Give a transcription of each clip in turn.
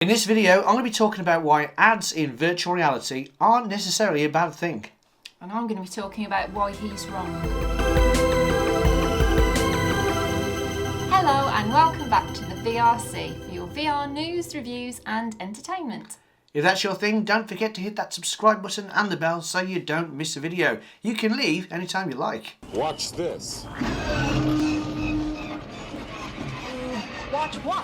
In this video, I'm going to be talking about why ads in virtual reality aren't necessarily a bad thing. And I'm going to be talking about why he's wrong. Hello and welcome back to the VRC for your VR news, reviews and entertainment. If that's your thing, don't forget to hit that subscribe button and the bell so you don't miss a video. You can leave anytime you like. Watch this. Watch what?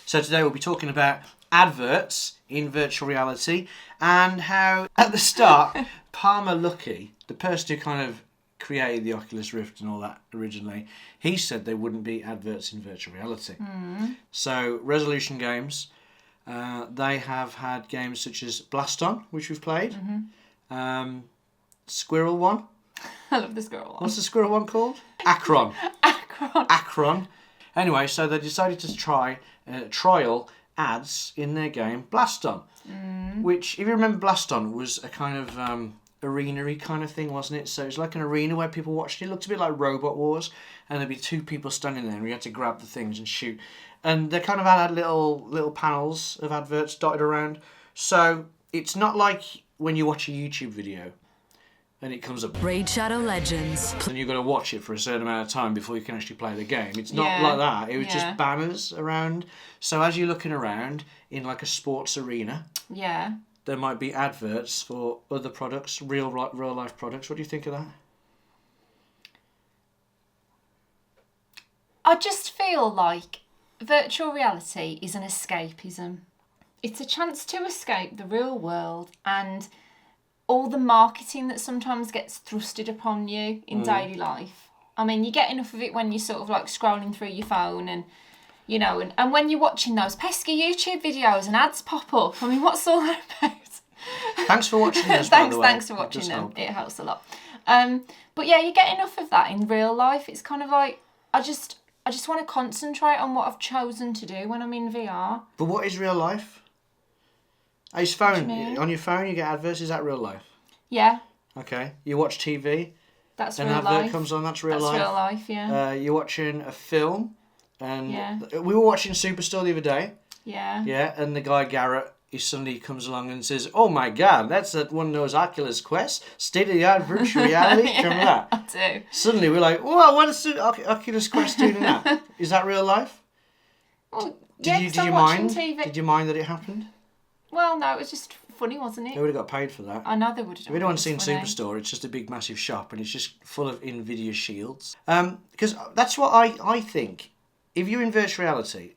So today we'll be talking about adverts in virtual reality and how at the start Palmer Luckey, the person who kind of created the Oculus Rift and all that originally, he said there wouldn't be adverts in virtual reality. So Resolution Games, they have had games such as Vakdon, which we've played, Squirrel one. I love the squirrel one. What's the squirrel one called? Akron. Akron. Akron. Anyway, so they decided to try trial ads in their game Vakdon, which, if you remember, Vakdon was a kind of arena-y kind of thing, wasn't it? So it's like an arena where people watched it. It looked a bit like Robot Wars, and there'd be two people standing there, and you had to grab the things and shoot. And they kind of had little panels of adverts dotted around. So it's not like when you watch a YouTube video and it comes up Raid Shadow Legends. and you've got to watch it for a certain amount of time before you can actually play the game. It's not like that. It was just banners around. So as you're looking around in like a sports arena, there might be adverts for other products, real life products. What do you think of that? I just feel like virtual reality is an escapism. It's a chance to escape the real world and all the marketing that sometimes gets thrusted upon you in daily life. I mean, you get enough of it when you're sort of like scrolling through your phone and, you know, and when you're watching those pesky YouTube videos and ads pop up. I mean, what's all that about? Thanks for watching this, by the way. Thanks for watching them. It helps a lot. But yeah, you get enough of that in real life. It's kind of like, I just want to concentrate on what I've chosen to do when I'm in VR. But what is real life? On your phone you get adverts, is that real life? Yeah. Okay. You watch TV? That's real life. An advert comes on, that's real life? That's real life, yeah. You're watching a film, and we were watching Superstore the other day. Yeah. Yeah, and the guy Garrett, he suddenly comes along and says, "Oh my God, that's one of those Oculus Quest, state-of-the-art virtual reality." Do you remember that? I do. Suddenly we're like, "Whoa, what is the Oculus Quest doing in that?" Is that real life? Well, did you mind? TV. Did you mind that it happened? Well, no, it was just funny, wasn't it? They would have got paid for that. I know they would have. If anyone's seen Superstore, it's just a big, massive shop, and it's just full of NVIDIA shields. Because that's what I think. If you're in virtual reality,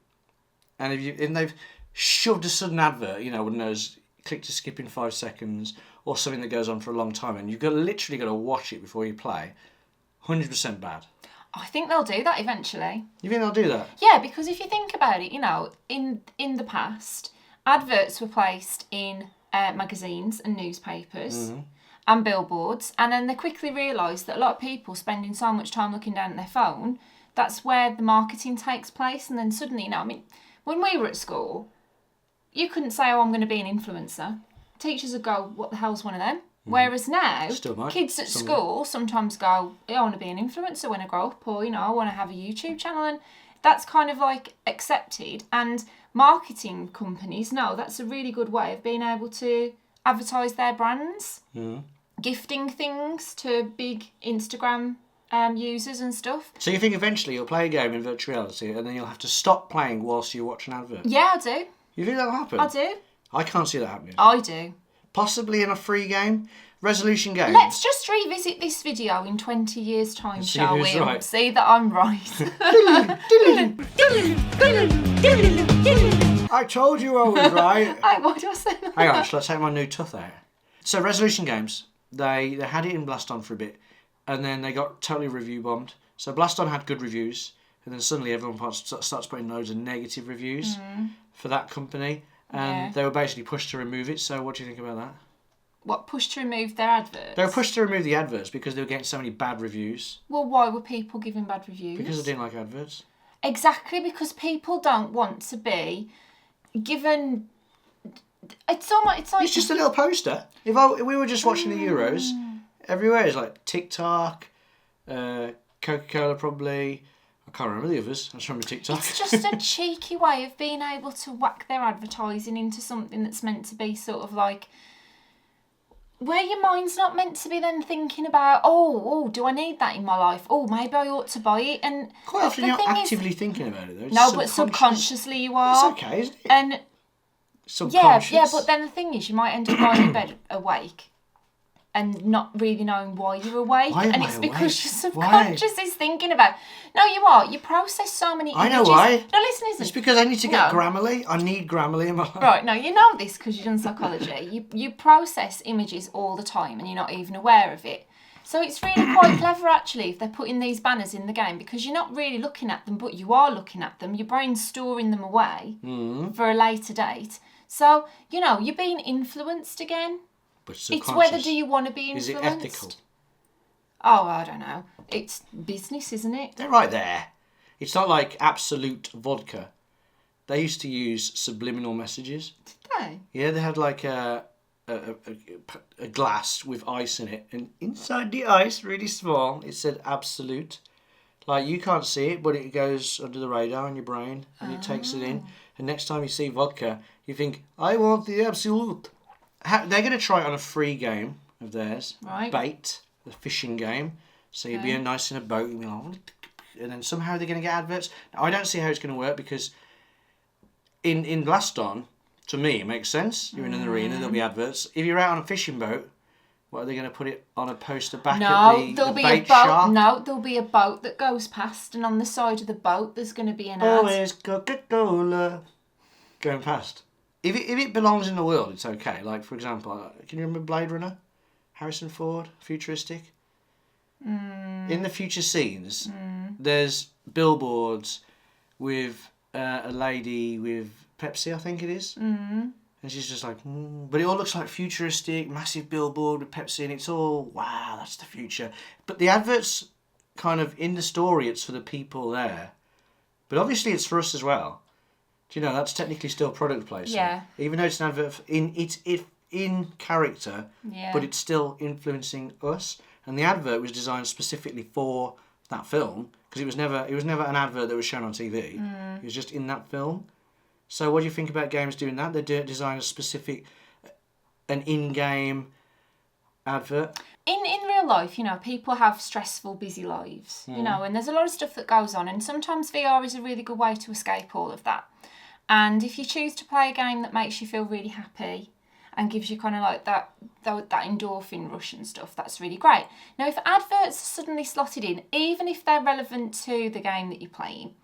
and they've shoved a sudden advert, you know, one of those click to skip in 5 seconds, or something that goes on for a long time, and you've literally got to watch it before you play, 100% bad. I think they'll do that eventually. You think they'll do that? Yeah, because if you think about it, you know, in the past, adverts were placed in magazines and newspapers and billboards, and then they quickly realised that a lot of people spending so much time looking down at their phone, that's where the marketing takes place. And then suddenly, you know, I mean, when we were at school, you couldn't say, "Oh, I'm going to be an influencer." Teachers would go, "What the hell's one of them?" Whereas now, kids at school sometimes go, "I want to be an influencer when I grow up," or, you know, "I want to have a YouTube channel," and that's kind of like accepted. And marketing companies know that's a really good way of being able to advertise their brands, gifting things to big Instagram users and stuff. So you think eventually you'll play a game in virtual reality and then you'll have to stop playing whilst you watch an advert? Yeah, I do. You think that'll happen? I do. I can't see that happening. I do. Possibly in a free game? Resolution Games? Let's just revisit this video in 20 years' time, shall we? Right. See that I'm right. I told you I was right. Hey, why do I say that? Hang on, shall I take my new tooth out? So Resolution Games, they had it in Vakdon for a bit, and then they got totally review bombed. So Vakdon had good reviews, and then suddenly everyone starts putting loads of negative reviews for that company, and they were basically pushed to remove it. So what do you think about that? What, pushed to remove their adverts? They were pushed to remove the adverts because they were getting so many bad reviews. Well, why were people giving bad reviews? Because they didn't like adverts. Exactly, because people don't want to be given... It's almost, it's like... It's just a little poster. If we were just watching the Euros, everywhere is like TikTok, Coca-Cola probably. I can't remember the others. I just remember TikTok. It's just a cheeky way of being able to whack their advertising into something that's meant to be sort of like where your mind's not meant to be then thinking about, oh, do I need that in my life? Oh, maybe I ought to buy it. And quite often you're not actively thinking about it though. It's no, but subconsciously you are. It's okay, isn't it? And subconscious. Yeah, but then the thing is, you might end up lying in bed awake and not really knowing why you're awake. Why am and I it's awake? because your subconscious is thinking about. No, you are. You process so many images. I know why. No, listen. It's because I need to get Grammarly. I need Grammarly in my life. Right, no, you know this because you've done psychology. You process images all the time and you're not even aware of it. So it's really quite clever actually if they're putting these banners in the game because you're not really looking at them, but you are looking at them. Your brain's storing them away for a later date. So, you're being influenced again. But it's whether do you want to be influenced. Is it ethical? Oh, I don't know. It's business, isn't it? They're right there. It's not like Absolute vodka. They used to use subliminal messages. Did they? Yeah, they had like a glass with ice in it, and inside the ice, really small, it said Absolute. Like you can't see it, but it goes under the radar in your brain, and it takes it in. And next time you see vodka, you think, I want the Absolute. They're going to try it on a free game of theirs. Right. Bait, the fishing game. So you'd be nice in a boat, you'd be like, and then somehow they're going to get adverts. Now, I don't see how it's going to work because in Vakdon, to me, it makes sense. You're in an arena, there'll be adverts. If you're out on a fishing boat, what are they going to put it on a poster back at the bait shop? No, there'll be a boat that goes past, and on the side of the boat, there's going to be an ad. Always Coca-Cola going past. If it belongs in the world, it's okay. Like, for example, can you remember Blade Runner? Harrison Ford, futuristic? In the future scenes, there's billboards with a lady with Pepsi, I think it is. And she's just like, but it all looks like futuristic, massive billboard with Pepsi, and it's all, wow, that's the future. But the advert's kind of, in the story, it's for the people there. But obviously it's for us as well. Do you know, that's technically still product placement. Yeah. Even though it's an advert, it's in character, but it's still influencing us. And the advert was designed specifically for that film, because it was never an advert that was shown on TV. It was just in that film. So what do you think about games doing that? They design a specific, an in-game advert. In real life, people have stressful, busy lives, and there's a lot of stuff that goes on, and sometimes VR is a really good way to escape all of that. And if you choose to play a game that makes you feel really happy and gives you kind of like that endorphin rush and stuff, that's really great. Now, if adverts are suddenly slotted in, even if they're relevant to the game that you're playing,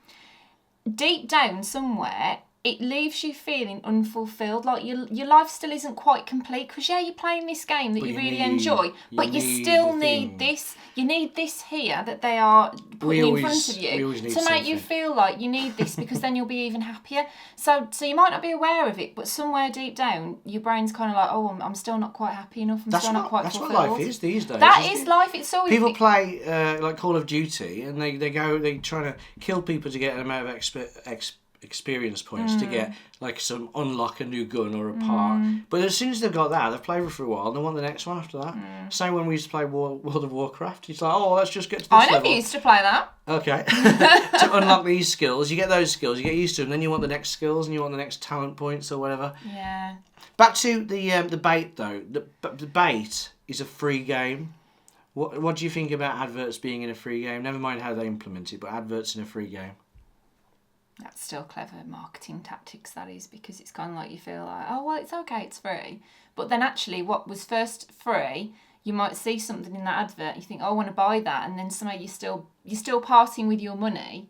deep down somewhere, it leaves you feeling unfulfilled, like your life still isn't quite complete, because you're playing this game that you really enjoy, but you still need this. You need this here that they are putting in front of you to make you feel like you need this, because then you'll be even happier. So you might not be aware of it, but somewhere deep down, your brain's kind of like, oh, I'm still not quite happy enough. I'm still not quite fulfilled. That's what life is these days. That is life. It's always people play like Call of Duty, and they try to kill people to get an amount of experience points to get like unlock a new gun or a part. But as soon as they've got that, they've played it for a while and they want the next one after that. Same when we used to play World of Warcraft. It's like, oh, let's just get to this level. I never used to play that. Okay. To unlock these skills, you get those skills, you get used to them, then you want the next skills and you want the next talent points or whatever. Yeah. Back to the bait though. The bait is a free game. What do you think about adverts being in a free game? Never mind how they implement it, but adverts in a free game. That's still clever marketing tactics, that is, because it's kind of like you feel like, oh, well, it's okay, it's free. But then actually what was first free, you might see something in that advert, you think, oh, I want to buy that, and then somehow you're still parting with your money.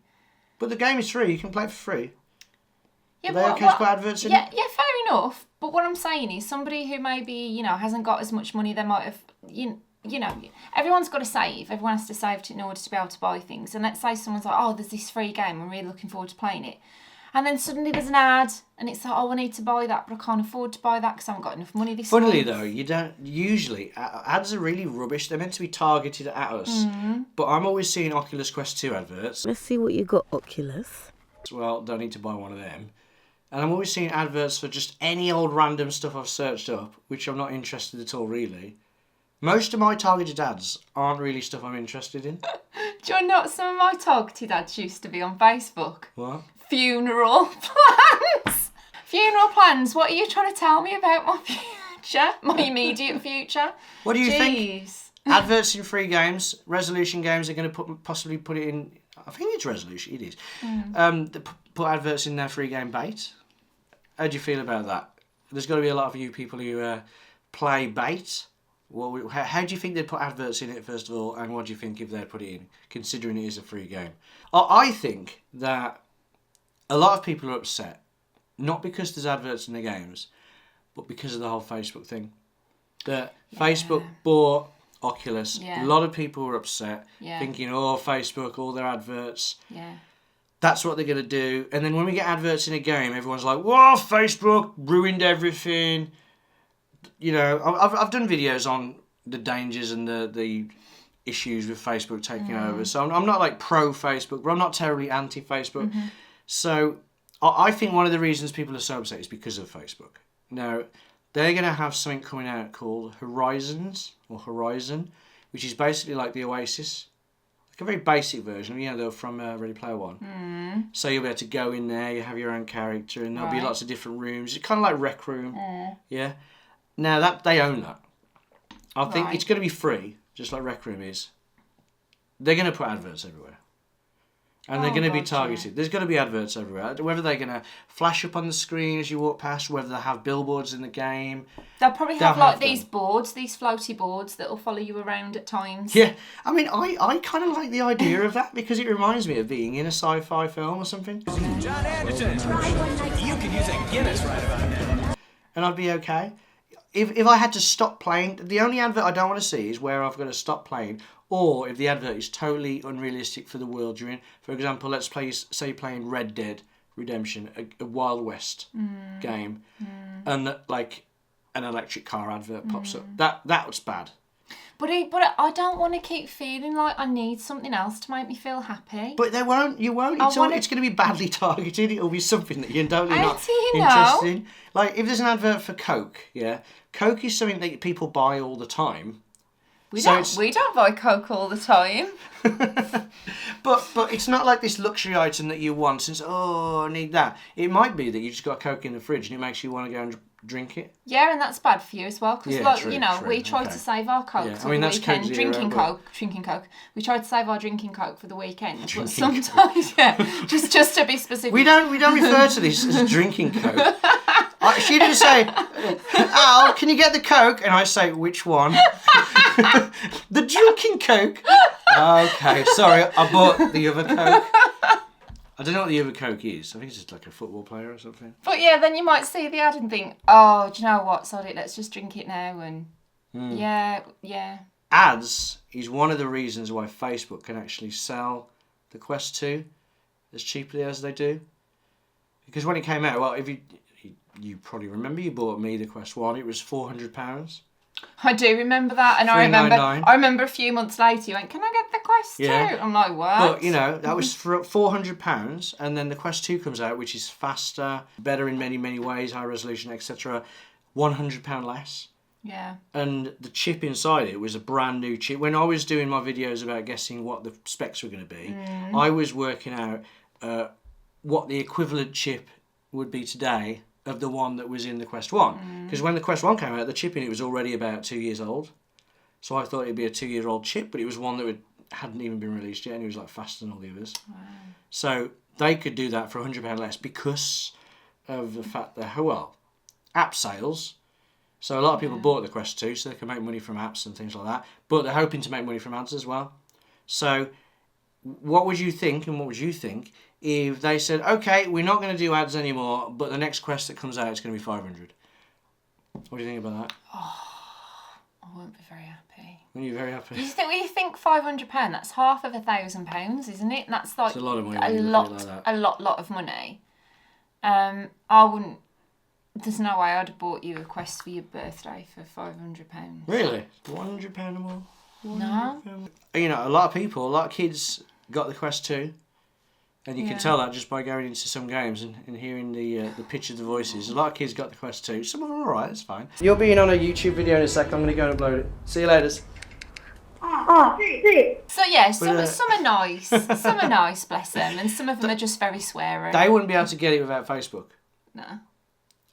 But the game is free, you can play it for free. Yeah, Are they okay to put adverts in? Yeah, fair enough. But what I'm saying is somebody who maybe, hasn't got as much money, they might have, everyone's got to save. Everyone has to save in order to be able to buy things. And let's say someone's like, oh, there's this free game, I'm really looking forward to playing it. And then suddenly there's an ad, and it's like, oh, I need to buy that, but I can't afford to buy that because I haven't got enough money this month. Funnily though, you don't usually, ads are really rubbish. They're meant to be targeted at us. But I'm always seeing Oculus Quest 2 adverts. Let's see what you got, Oculus. Well, don't need to buy one of them. And I'm always seeing adverts for just any old random stuff I've searched up, which I'm not interested at all, really. Most of my targeted ads aren't really stuff I'm interested in. Do you know what some of my targeted ads used to be on Facebook? What? Funeral plans. Funeral plans. What are you trying to tell me about my future? My immediate future? What do you think? Jeez. Adverts in free games, resolution games are going to possibly put it in. I think it's resolution. It is. Put adverts in their free game bait. How do you feel about that? There's got to be a lot of you people who play bait. Well, how do you think they'd put adverts in it, first of all, and what do you think if they'd put it in, considering it is a free game? I think that a lot of people are upset, not because there's adverts in the games, but because of the whole Facebook thing. That Facebook bought Oculus. A lot of people were upset, thinking, oh, Facebook, all their adverts. Yeah. That's what they're going to do. And then when we get adverts in a game, everyone's like, whoa, Facebook ruined everything. You know, I've done videos on the dangers and the issues with Facebook taking over. So I'm not like pro-Facebook, but I'm not terribly anti-Facebook. So I think one of the reasons people are so upset is because of Facebook. Now, they're going to have something coming out called Horizon, which is basically like the Oasis. Like a very basic version, you know, they're from Ready Player One. So you'll be able to go in there, you have your own character, and there'll be lots of different rooms. It's kind of like Rec Room. Yeah. Now, that they own that. I think it's going to be free, just like Rec Room is. They're going to put adverts everywhere. And they're going to be targeted. Yeah. There's going to be adverts everywhere. Whether they're going to flash up on the screen as you walk past, whether they have billboards in the game. They'll probably have like these boards, these floaty boards that will follow you around at times. Yeah. I mean, I kind of like the idea of that because it reminds me of being in a sci-fi film or something. John Anderson, you can use a Guinness right about now. And I'd be okay. If I had to stop playing, the only advert I don't want to see is where I've got to stop playing, or if the advert is totally unrealistic for the world you're in. For example, let's say you're playing Red Dead Redemption, a Wild West game, and like an electric car advert pops up. That's bad. But I don't want to keep feeling like I need something else to make me feel happy. But you won't. It's going to be badly targeted. It'll be something that you're totally not interested in. Like, if there's an advert for Coke, Coke is something that people buy all the time. We don't buy Coke all the time. But it's not like this luxury item that you want since, I need that. It might be that you just got Coke in the fridge and it makes you want to go and drink it. Yeah, and that's bad for you as well because, we tried to save our Coke for the weekend. Drinking Coke. We tried to save our drinking Coke for the weekend, but sometimes, just to be specific. We don't refer to this as drinking Coke. She didn't say, Al, can you get the Coke? And I say, which one? The drinking Coke. Okay, sorry, I bought the other Coke. I don't know what the other Coke is. I think it's just like a football player or something. But yeah, then you might see the ad and think, oh, do you know what? Sorry, let's just drink it now. And yeah. Ads is one of the reasons why Facebook can actually sell the Quest 2 as cheaply as they do. Because when it came out, well, if you probably remember, you bought me the Quest 1. It was £400. I do remember that, and I remember a few months later you went, "Can I get the Quest 2?" I'm like, "What?" But that was for £400, and then the Quest 2 comes out, which is faster, better in many, many ways, high resolution, etc. £100 less. Yeah. And the chip inside it was a brand new chip. When I was doing my videos about guessing what the specs were going to be, I was working out what the equivalent chip would be today of the one that was in the Quest 1. Because when the Quest 1 came out, the chip in it was already about 2 years old. So I thought it'd be a 2-year-old chip, but it was one that hadn't even been released yet, and it was like faster than all the others. Wow. So they could do that for £100 less because of the fact that, app sales. So a lot of people bought the Quest 2 so they can make money from apps and things like that, but they're hoping to make money from ads as well. So what would you think, and what would you think, if they said, okay, we're not going to do ads anymore, but the next Quest that comes out is going to be 500? What do you think about that? Oh, I won't be very happy. Are you very happy? You think £500? That's half of £1,000, isn't it? And that's like it's a lot of money. A lot of money. I wouldn't. There's no way I'd have bought you a Quest for your birthday for £500. Really? £100 or more? No. You know, a lot of kids got the Quest 2. And you can tell that just by going into some games and hearing the pitch of the voices. A lot of kids got the Quest 2. Some of them are alright, that's fine. You'll be in on a YouTube video in a sec. I'm going to go and upload it. See you later. So yeah, some are nice. Some are nice, bless them. And some of them are just very sweary. They wouldn't be able to get it without Facebook. No.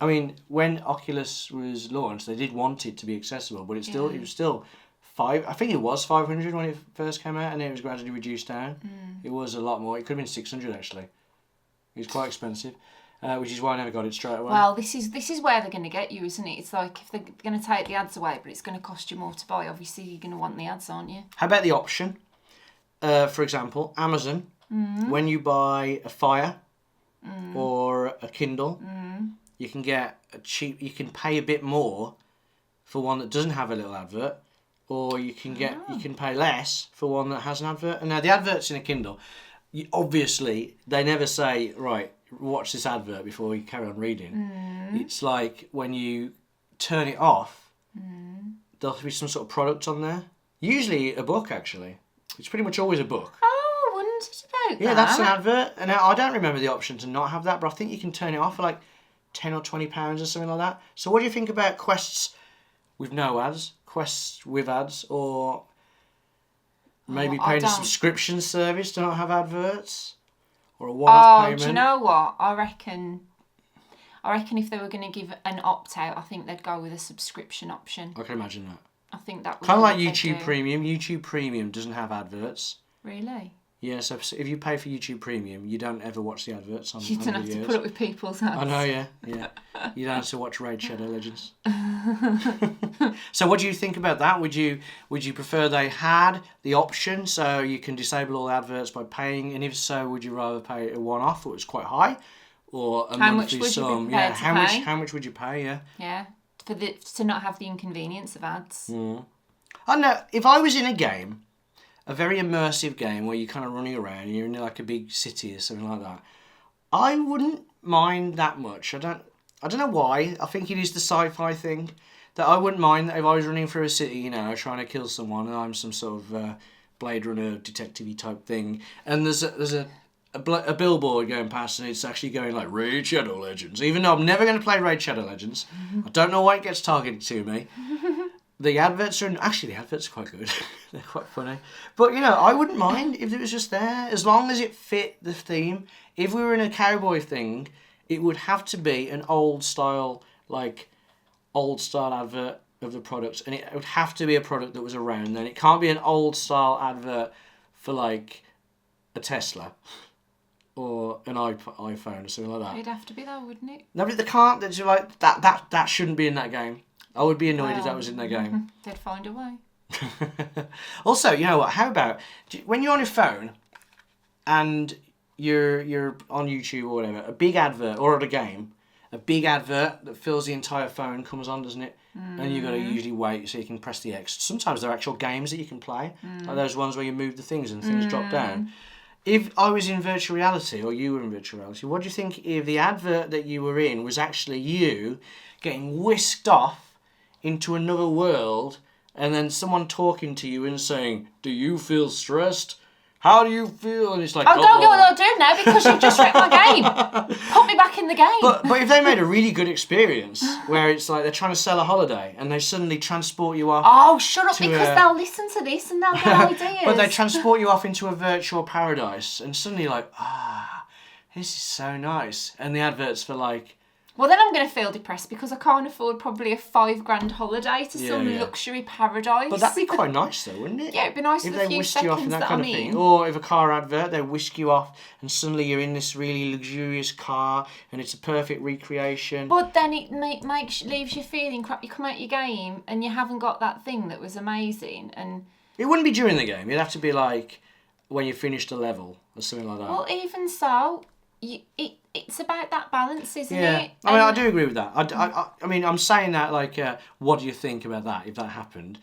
I mean, when Oculus was launched, they did want it to be accessible, but it was still I think it was 500 when it first came out, and it was gradually reduced down. It was a lot more. It could have been 600 actually. It was quite expensive, which is why I never got it straight away. Well, this is where they're going to get you, isn't it? It's like if they're going to take the ads away, but it's going to cost you more to buy. Obviously, you're going to want the ads, aren't you? How about the option? For example, Amazon, when you buy a Fire or a Kindle, you can get you can pay a bit more for one that doesn't have a little advert, or you can pay less for one that has an advert. And now the adverts in a Kindle, obviously they never say, right, watch this advert before you carry on reading. It's like when you turn it off, there'll be some sort of product on there. Usually a book, actually. It's pretty much always a book. Oh, I wondered about that. Yeah, that's an advert. And I don't remember the option to not have that, but I think you can turn it off for like £10 or £20 or something like that. So what do you think about Quests with no ads, Quests with ads, or maybe paying a subscription service to not have adverts? Or a one-off payment? Do you know what? I reckon if they were going to give an opt-out, I think they'd go with a subscription option. I can imagine that. I think that would kind of like YouTube Premium. YouTube Premium doesn't have adverts. Really? Yeah, so if you pay for YouTube Premium, you don't ever watch the adverts on You don't have to put up with people's ads. I know, yeah. You don't have to watch Raid Shadow Legends. So what do you think about that? Would you prefer they had the option so you can disable all the adverts by paying? And if so, would you rather pay a one-off that was quite high, or a monthly sum? Yeah, how much would you pay? Yeah. Yeah, to not have the inconvenience of ads. I know if I was in a game, a very immersive game where you're kind of running around and you're in like a big city or something like that, I wouldn't mind that much. I don't know why. I think it is the sci-fi thing that I wouldn't mind if I was running through a city, trying to kill someone, and I'm some sort of Blade Runner detective-y type thing, and there's a billboard going past and it's actually going like Raid Shadow Legends, even though I'm never going to play Raid Shadow Legends. I don't know why it gets targeted to me. The adverts are quite good. They're quite funny. But, I wouldn't mind if it was just there, as long as it fit the theme. If we were in a cowboy thing, it would have to be an old style advert of the product, and it would have to be a product that was around then. It can't be an old style advert for like a Tesla or an iPhone or something like that. It'd have to be though, wouldn't it? No, but they can't. They're like that shouldn't be in that game. I would be annoyed if that was in their game. They'd find a way. Also, you know what? How about when you're on your phone and you're on YouTube or whatever, a big advert, or at a game, a big advert that fills the entire phone comes on, doesn't it? And you've got to usually wait so you can press the X. Sometimes there are actual games that you can play, like those ones where you move the things and things drop down. If I was in virtual reality, or you were in virtual reality, what do you think if the advert that you were in was actually you getting whisked off into another world, and then someone talking to you and saying, "Do you feel stressed? How do you feel?" And it's like, I don't know what I'll do now because you've just wrecked my game. Put me back in the game. But if they made a really good experience where it's like they're trying to sell a holiday and they suddenly transport you off. Oh, shut up, because they'll listen to this and they'll get ideas. But they transport you off into a virtual paradise, and suddenly you're like, this is so nice. And the adverts for like, well, then I'm going to feel depressed because I can't afford probably a $5,000 holiday to some luxury paradise. But that'd be quite nice though, wouldn't it? Yeah, it'd be nice if for they the few whisk you off in seconds that kind of thing. Or if a car advert, they whisk you off and suddenly you're in this really luxurious car and it's a perfect recreation. But then it leaves you feeling crap. You come out your game and you haven't got that thing that was amazing. And it wouldn't be during the game. It'd have to be like when you finished a level or something like that. Well, even so, it's about that balance, isn't it? I mean, I do agree with that. I mean, I'm saying that like, what do you think about that if that happened?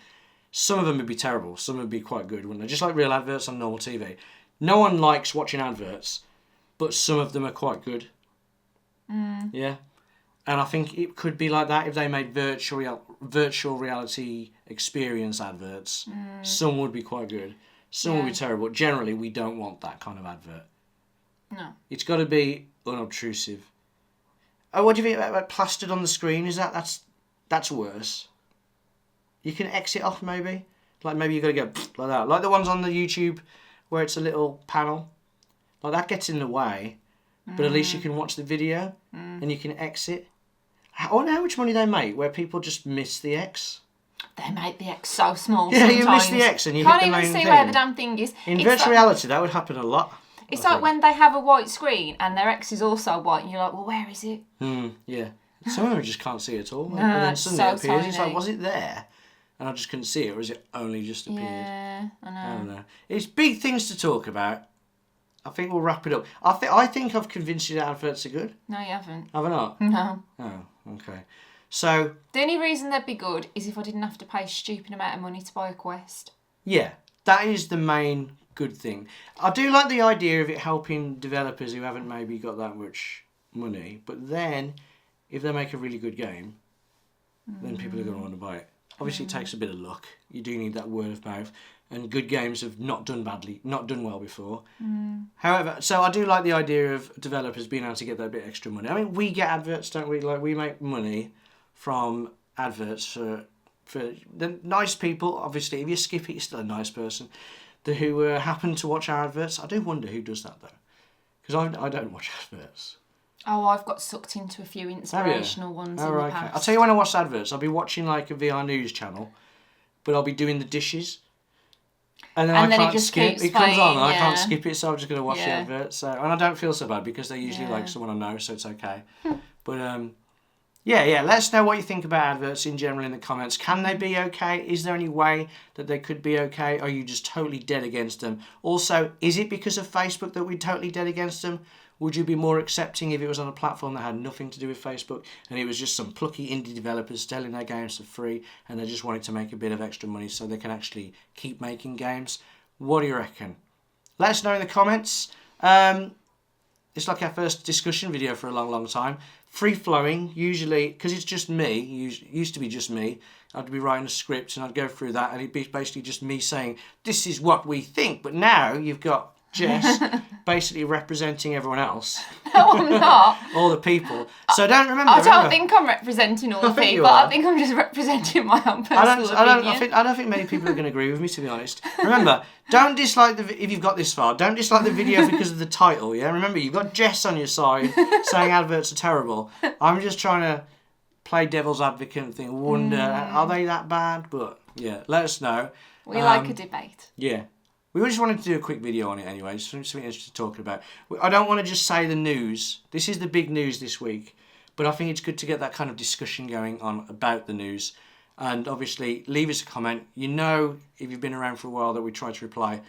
Some of them would be terrible. Some would be quite good, wouldn't they? Just like real adverts on normal TV. No one likes watching adverts, but some of them are quite good. Yeah. And I think it could be like that if they made virtual reality experience adverts. Some would be quite good. Some would be terrible. Generally, we don't want that kind of advert. No. It's got to be unobtrusive. Oh, what do you think about plastered on the screen? Is that's worse? You can exit off maybe. Like maybe you got to go like that. Like the ones on the YouTube where it's a little panel. Like that gets in the way, but at least you can watch the video and you can exit. I wonder how much money they make where people just miss the X. They make the X so small. Yeah, sometimes. you miss the X and you can't hit the even main see thing. where the damn thing is. In It's virtual like, reality, that would happen a lot. It's like when they have a white screen and their X is also white, and you're like, well, where is it? Yeah. Some of them just can't see it at all. No, and then it's suddenly it so appears. It's tiny. like, was it there? And I just couldn't see it, or is it only just appeared? Yeah, I know. I don't know. It's big things to talk about. I think we'll wrap it up. I think I've convinced you that adverts are good. No, you haven't. Have I not? No. Oh, okay. So, The only reason they'd be good is if I didn't have to pay a stupid amount of money to buy a Quest. yeah, that is the main good thing. I do like the idea of it helping developers who haven't maybe got that much money. But then, if they make a really good game, then people are going to want to buy it. Obviously, it takes a bit of luck. You do need that word of mouth. And good games have not done well before. However, so I do like the idea of developers being able to get that bit extra money. I mean, we get adverts, don't we? Like, we make money from adverts for the nice people. Obviously, if you skip it, you're still a nice person. Who happen to watch our adverts. I do wonder who does that, though. Because I don't watch adverts. Oh, I've got sucked into a few inspirational ones in the past. I'll tell you when I watch adverts. I'll be watching like a VR news channel, but I'll be doing the dishes. And then I then it can't just skip. keeps It comes on and I playing, can't yeah. skip it, so I'm just going to watch the Yeah. advert. So, and I don't feel so bad because they're usually Yeah. like someone I know, so it's okay. But yeah, let us know what you think about adverts in general in the comments. Can they be okay? Is there any way that they could be okay? Are you just totally dead against them? Also, is it because of Facebook that we're totally dead against them? Would you be more accepting if it was on a platform that had nothing to do with Facebook and it was just some plucky indie developers selling their games for free and they just wanted to make a bit of extra money so they can actually keep making games? What do you reckon? Let us know in the comments. It's like our first discussion video for a long, long time. Free-flowing, usually, because it's just me, used to be just me, I'd be writing a script and I'd go through that and it'd be basically just me saying, this is what we think. But now you've got Jess basically representing everyone else. No, I'm not. All the people. So don't remember. I don't think I'm representing all the think you people. are. I think I'm just representing my own personal opinion. I don't think many people are going to agree with me, to be honest. Remember, don't dislike if you've got this far. Don't dislike the video because of the title. Yeah, remember you've got Jess on your side saying adverts are terrible. I'm just trying to play devil's advocate and think, wonder are they that bad? But yeah, let us know. We like a debate. Yeah. We just wanted to do a quick video on it anyway, something interesting to talk about. I don't want to just say the news. This is the big news this week, but I think it's good to get that kind of discussion going on about the news. And obviously, leave us a comment. You know, if you've been around for a while, that we try to reply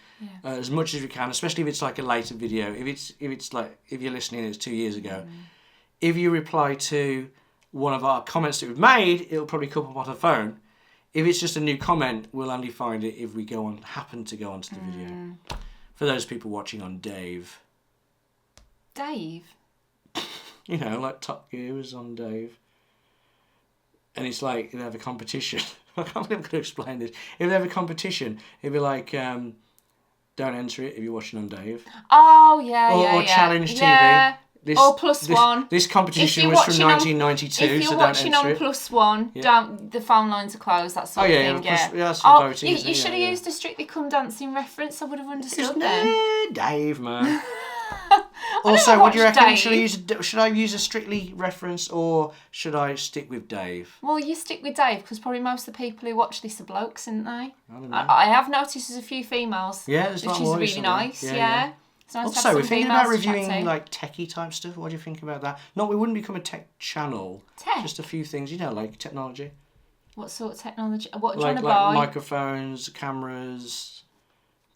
as much as we can, especially if it's like a later video. If you're listening, it's 2 years ago. If you reply to one of our comments that we've made, it'll probably come up on the phone. If it's just a new comment, we'll only find it if we happen to go onto the video. For those people watching on Dave. Dave? You know, like Top Gear was on Dave. And it's like, they have a competition. I can't believe I'm going to explain this. If they have a competition, it'd be like, don't enter it if you're watching on Dave. Oh, yeah, Or Challenge TV. Yeah. Or Plus One. This competition was from 1992, if you're so don't watching enter on it. Plus One, the phone lines are closed, that sort of thing. That's for voting. You should have used a Strictly Come Dancing reference, I would have understood then. Nah, Dave, man. Also, what do you reckon? Should I use a Strictly reference or should I stick with Dave? Well, you stick with Dave because probably most of the people who watch this are blokes, aren't they? I don't know. I have noticed there's a few females. Yeah, there's a lot which is more really recently. nice. Yeah. It's nice to have Also, some we're thinking females about to chat reviewing to. like techie type stuff. What do you think about that? No, we wouldn't become a tech channel. Tech? Just a few things, you know, like technology. What sort of technology? What do you want to Like buy? microphones, cameras,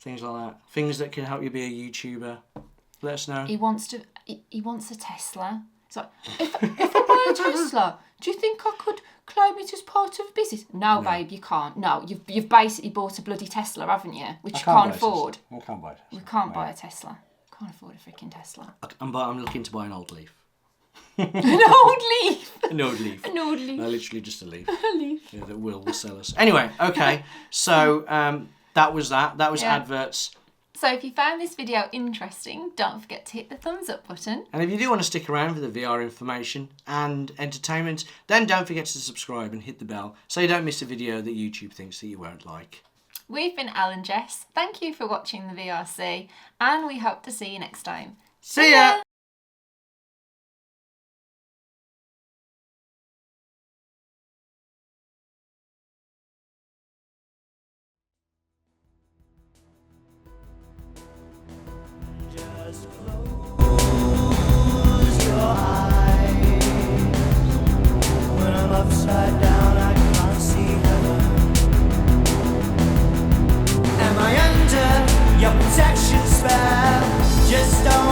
things like that. Things that can help you be a YouTuber. Let us know. He wants a Tesla. It's like, if I buy a Tesla, do you think I could claim it as part of a business? No, babe, you can't. No, you've basically bought a bloody Tesla, haven't you? Which you can't afford. I can't buy a Tesla. We can't buy a Tesla. Can't afford a freaking Tesla. I'm looking to buy an old Leaf. An old Leaf. An old Leaf. An old Leaf. No, literally just a Leaf. A Leaf. Yeah, that will sell us. Anyway, okay. So that was that. That was Yeah. adverts. So if you found this video interesting, don't forget to hit the thumbs up button. And if you do want to stick around for the VR information and entertainment, then don't forget to subscribe and hit the bell so you don't miss a video that YouTube thinks that you won't like. We've been Al and Jess. Thank you for watching the VRC, and we hope to see you next time. See ya! Just close your eyes. When I'm upside down, I can't see heaven. Am I under your protection spell? Just don't